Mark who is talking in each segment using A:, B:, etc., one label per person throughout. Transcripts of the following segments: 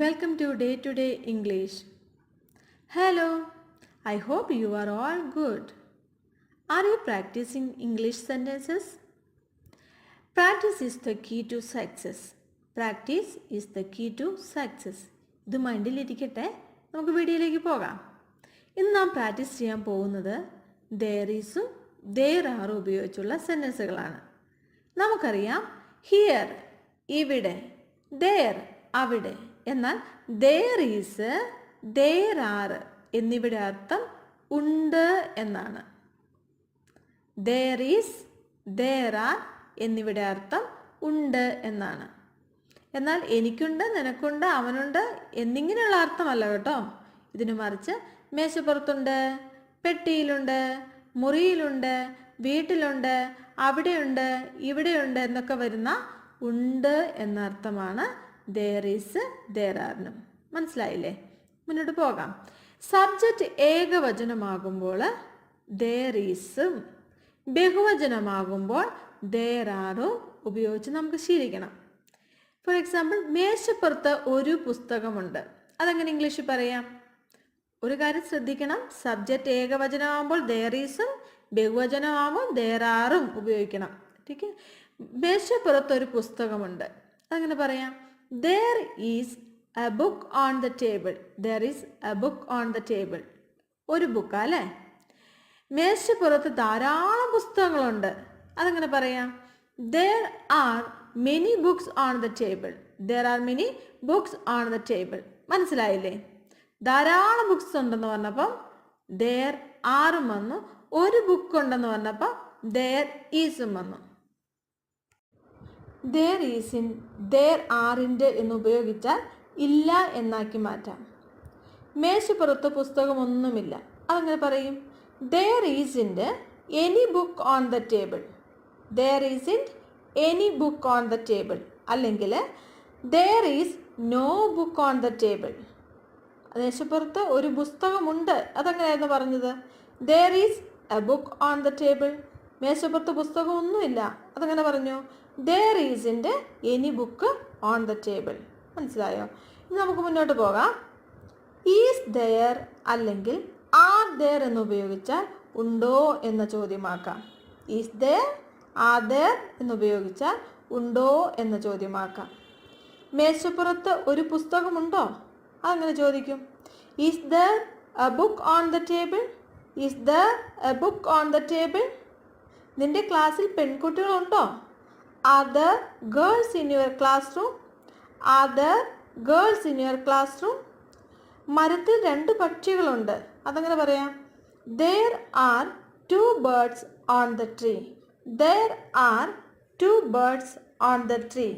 A: Welcome to Day to Day English. Hello, I hope you are all good. Are you practicing English sentences? Practice is the key to success. Practice is the key to success. ഇത് മൈൻഡിലിരിക്കട്ടെ, നമുക്ക് വീഡിയോയിലേക്ക് പോകാം. ഇന്ന് നാം practice ചെയ്യാൻ പോകുന്നത് there isഉം there are ഉപയോഗിച്ചുള്ള സെൻറ്റൻസുകളാണ്. നമുക്കറിയാം ഹിയർ ഇവിടെ, there അവിടെ. എന്നാൽ there is, there are എന്നിവയുടെ അർത്ഥം ഉണ്ട് എന്നാണ്. there is, there are എന്നിവയുടെ അർത്ഥം ഉണ്ട് എന്നാണ്. എന്നാൽ എനിക്കുണ്ട്, നിനക്കുണ്ട്, അവനുണ്ട് എന്നിങ്ങനെയുള്ള അർത്ഥമല്ല കേട്ടോ. ഇതിനു മറിച്ച് മേശപ്പുറത്തുണ്ട്, പെട്ടിയിലുണ്ട്, മുറിയിലുണ്ട്, വീട്ടിലുണ്ട്, അവിടെയുണ്ട്, ഇവിടെയുണ്ട് എന്നൊക്കെ വരുന്ന ഉണ്ട് എന്ന അർത്ഥമാണ് there is, there are. മനസ്സിലായില്ലേ? മുന്നോട്ട് പോകാം. സബ്ജക്റ്റ് ഏകവചനമാകുമ്പോൾ there is, ബഹുവചനമാകുമ്പോൾ there are ഉപയോഗിച്ച് നമുക്ക് ശീലിക്കണം. ഫോർ എക്സാമ്പിൾ, മേശപ്പുറത്ത് ഒരു പുസ്തകമുണ്ട്. അതെങ്ങനെ ഇംഗ്ലീഷിൽ പറയാം? ഒരു കാര്യം ശ്രദ്ധിക്കണം, സബ്ജക്റ്റ് ഏകവചനമാകുമ്പോൾ there isഉം ബഹുവചനമാകുമ്പോൾ there areഉം ഉപയോഗിക്കണം. ठीक है? മേശപ്പുറത്ത് ഒരു പുസ്തകമുണ്ട്. അതെങ്ങനെ പറയാം? There is a book on the table. There is a book on the table. ഒരു ബുക്ക് അല്ലേ? മേശപ്പുറത്ത് ധാരാളം പുസ്തകങ്ങളുണ്ട്. അതെങ്ങനെ പറയാം? There are many books on the table. There are many books on the table. മനസ്സിലായില്ലേ? ധാരാളം ബുക്സ് ഉണ്ടെന്ന് പറഞ്ഞപ്പം there are വന്നു. ഒരു ബുക്ക് ഉണ്ടെന്ന് പറഞ്ഞപ്പം there isഉം വന്നു. there is in, there areൻ്റെ എന്ന് ഉപയോഗിച്ചാൽ ഇല്ല എന്നാക്കി മാറ്റാം. മേശപ്പുറത്ത് പുസ്തകമൊന്നുമില്ല. അതങ്ങനെ പറയും? there isn't any book on the table. there isn't any book on the table. അല്ലെങ്കിൽ there is no book on the table. മേശപ്പുറത്ത് ഒരു പുസ്തകമുണ്ട്. അതെങ്ങനെയായിരുന്നു പറഞ്ഞത്? there is a book on the table. മേശപ്പുറത്ത് പുസ്തകമൊന്നുമില്ല. അതെങ്ങനെ പറഞ്ഞു? there isn't any book on the table. മനസ്സിലായോ? ഇനി നമുക്ക് മുന്നോട്ട് പോകാം. ഈസ് there അല്ലെങ്കിൽ ആർ there എന്ന് ഉപയോഗിച്ചാൽ ഉണ്ടോ എന്ന ചോദ്യമാക്കാം. ഈസ് there, ആർ there എന്ന് ഉപയോഗിച്ചാൽ ഉണ്ടോ എന്ന ചോദ്യമാക്കാം. മേശപ്പുറത്ത് ഒരു പുസ്തകമുണ്ടോ? അതങ്ങനെ ചോദിക്കും. Is there a book on the table? Is there a book on the table? നിന്റെ ക്ലാസ്സിൽ പെൺകുട്ടികളുണ്ടോ? Are there girls in your classroom? Are there girls in your classroom? മരത്തിൽ രണ്ട് പക്ഷികളുണ്ട്. അതങ്ങനെ പറയാം? There are two birds on the tree. There are two birds on the tree.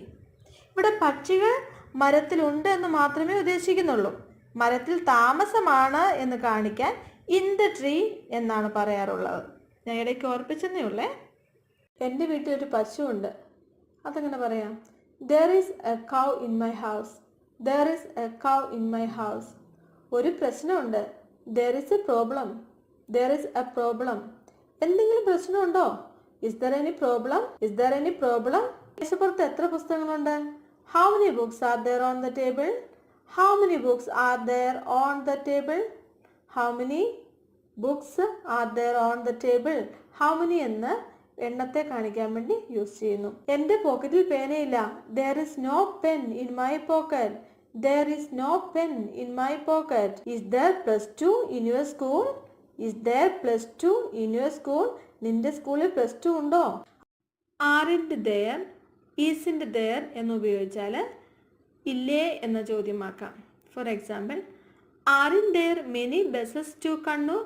A: ഇവിടെ പക്ഷികൾ മരത്തിലുണ്ട് എന്ന് മാത്രമേ ഉദ്ദേശിക്കുന്നുള്ളൂ. മരത്തിൽ താമസമാണ് എന്ന് കാണിക്കാൻ in the tree എന്നാണ് പറയാറുള്ളത്. ഞാൻ ഇടയ്ക്ക് ഓർപ്പിച്ചെന്നേ ഉള്ളേ. എൻ്റെ വീട്ടിൽ ഒരു പശുവുണ്ട്. അതെങ്ങനെ പറയാം? there is a cow in my house. there is a cow in my house. ഒരു പ്രശ്നമുണ്ട്. there is a problem. there is a problem. എന്തെങ്കിലും പ്രശ്നമുണ്ടോ? is there any problem? is there any problem? മേശപ്പുറത്ത് എത്ര പുസ്തകങ്ങളുണ്ട്? how many books are there on the table? how many books are there on the table? how many books are there on the table? how many എന്ന് എണ്ണത്തെ കാണിക്കാൻ വേണ്ടി use ചെയ്യുന്നു. എൻ്റെ പോക്കറ്റിൽ പേനയില്ല. there is no pen in my pocket. there is no pen in my pocket. is there +2 in your school? is there +2 in your school? നിന്റെ സ്കൂളിൽ +2 ഉണ്ടോ? aren't there, isn't there എന്ന് ഉപയോഗിച്ചാൽ ഇല്ലേ എന്ന ചോദ്യമാക്കാം. For example, aren't there many buses to Kannur?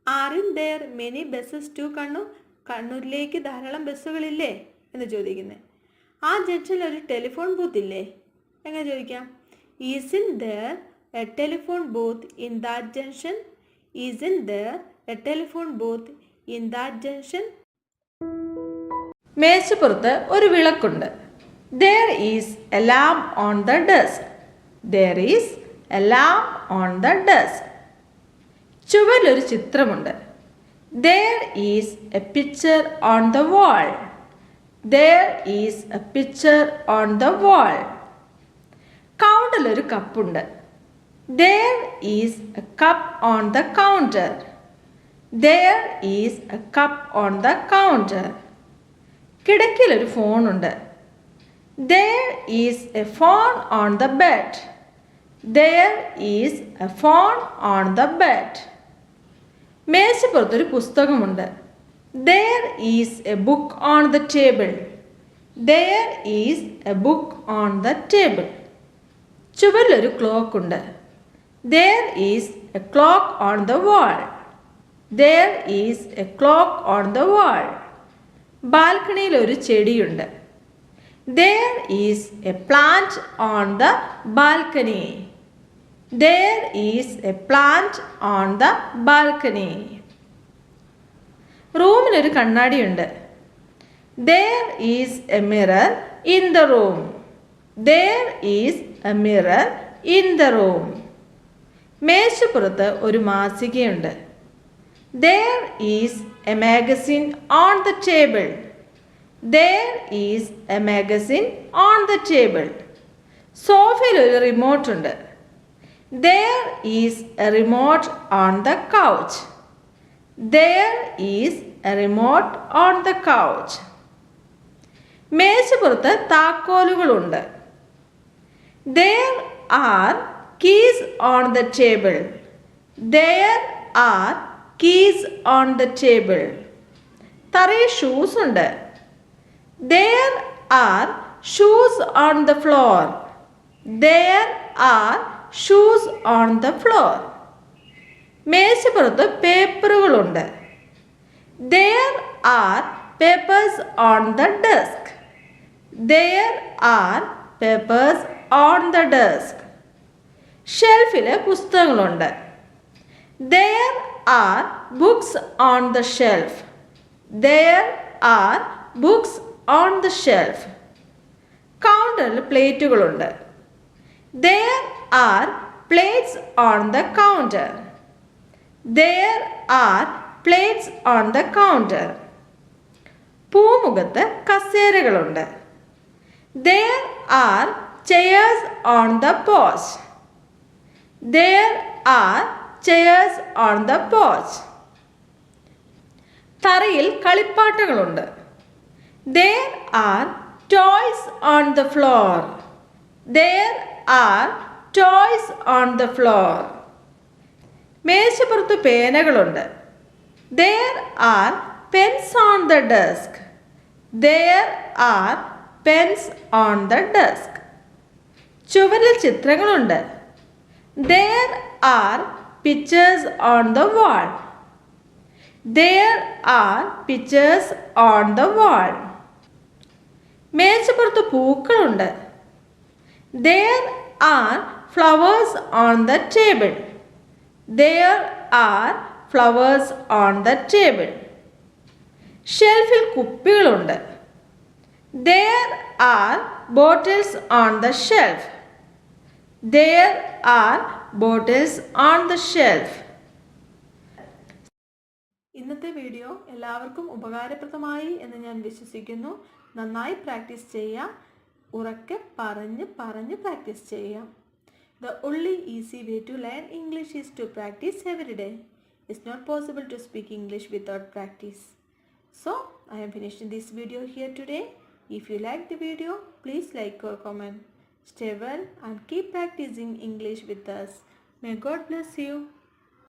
A: aren't there many buses to Kannur? കണ്ണൂരിലേക്ക് ധാരാളം ബസ്സുകളില്ലേ എന്ന് ചോദിക്കുന്നത്. ആ ജംഗ്ഷനിൽ ഒരു ടെലിഫോൺ ബൂത്ത് ഇല്ലേ? എങ്ങനെ ചോദിക്കാം? isn't there a telephone booth in that junction? isn't there a telephone booth in that junction? മേശപ്പുറത്ത് ഒരു വിളക്കുണ്ട്. there is a lamp on the desk. there is a lamp on the desk. ചുവരിലൊരു ചിത്രമുണ്ട്. there is a picture on the wall. there is a picture on the wall. കൗണ്ടറിലൊരു കപ്പുണ്ട്. There is a cup on the counter. There is a cup on the counter. കിടക്കയിലൊരു ഫോണുണ്ട്. There is a phone on the bed. There is a phone on the bed. മേശപ്പുറത്തൊരു പുസ്തകമുണ്ട്. There is a book on the table. There is a book on the table. ചുവരിലൊരു clock ഉണ്ട്. There is a clock on the wall. There is a clock on the wall. ബാൽക്കണിയിൽ ഒരു ചെടിയുണ്ട്. There is a plant on the balcony. There is a plant on the balcony. റൂമിലൊരു കണ്ണാടിയുണ്ട്. There is a mirror in the room. There is a mirror in the room. മേശപ്പുറത്ത് ഒരു മാസികയുണ്ട്. There is a magazine on the table. There is a magazine on the table. സോഫയിൽ ഒരു remote ഉണ്ട്. There is a remote on the couch. There is a remote on the couch. മേശപ്പുറത്ത് താക്കോലുകളുണ്ട്. There are keys on the table. There are keys on the table. തറയിൽ shoes ഉണ്ട്. There are shoes on the floor. There are shoes on the floor. മേശപ്പുറത്ത് പേപ്പറുകളുണ്ട്. There are papers on the desk. There are papers on the desk. ഷെൽഫിൽ പുസ്തകങ്ങളുണ്ട്. There are books on the shelf. There are books on the shelf. കൗണ്ടറിൽ പ്ലേറ്റുകളുണ്ട്. There are plates on the counter. There are plates on the counter. പൂമുഖത്ത് കസേരകളുണ്ട്. There are chairs on the porch. There are chairs on the porch. തറയിൽ കളിപ്പാട്ടങ്ങളുണ്ട്. There are toys on the floor. There are toys on the floor. മേശപ്പുറത്ത് പേനകളുണ്ട്. There are pens on the desk. There are pens on the desk. ചുവരിൽ ചിത്രങ്ങളുണ്ട്. There are pictures on the wall. There are pictures on the wall. മേശപ്പുറത്ത് പൂക്കളുണ്ട്. There are flowers on the table. There are flowers on the table. ഷെൽഫിൽ കുപ്പികളുണ്ട്. There are bottles on the shelf. There are bottles on the shelf. ഇന്നത്തെ video എല്ലാവർക്കും ഉപകാരപ്രദമായി എന്ന് ഞാൻ വിശ്വസിക്കുന്നു. നന്നായി practice ചെയ്യാം. ഉറക്കെ പറഞ്ഞ് പ്രാക്ടീസ് ചെയ്യാം. The only easy way to learn English is to practice every day. It's not possible to speak English without practice. So, I am finishing this video here today. If you like the video, please like or comment. Stay well and keep practicing English with us. May God bless you.